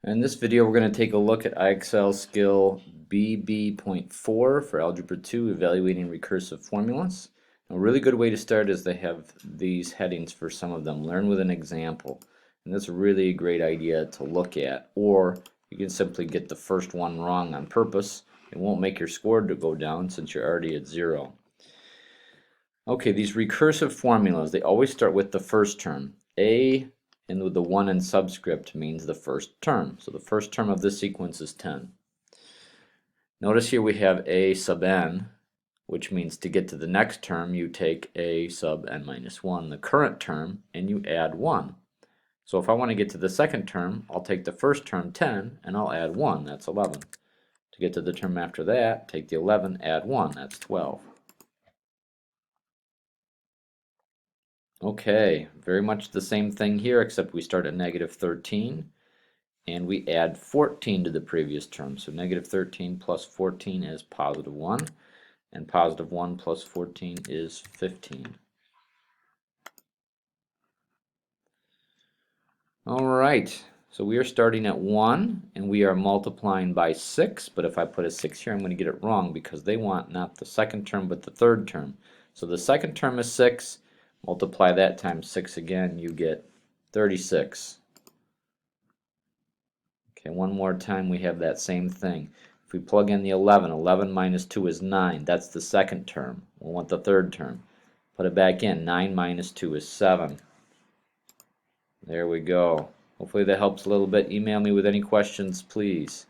In this video, we're going to take a look at IXL skill BB.4 for Algebra 2, evaluating recursive formulas. A really good way to start is they have these headings for some of them. Learn with an example. And that's really a great idea to look at. Or you can simply get the first one wrong on purpose. It won't make your score to go down since you're already at 0. Okay, these recursive formulas, they always start with the first term. A and with the 1 in subscript means the first term. So the first term of this sequence is 10. Notice here we have a sub n, which means to get to the next term you take a sub n minus 1, the current term, and you add 1. So if I want to get to the second term, I'll take the first term 10 and I'll add 1, that's 11. To get to the term after that, take the 11, add 1, that's 12. Okay, very much the same thing here, except we start at negative 13 and we add 14 to the previous term. So negative 13 plus 14 is positive 1, and positive 1 plus 14 is 15. Alright, so we are starting at 1 and we are multiplying by 6, but if I put a 6 here I'm going to get it wrong because they want not the second term but the third term. So the second term is 6. Multiply that times 6 again, you get 36. Okay, one more time we have that same thing. If we plug in the 11, 11 minus 2 is 9. That's the second term. We'll want the third term. Put it back in. 9 minus 2 is 7. There we go. Hopefully that helps a little bit. Email me with any questions, please.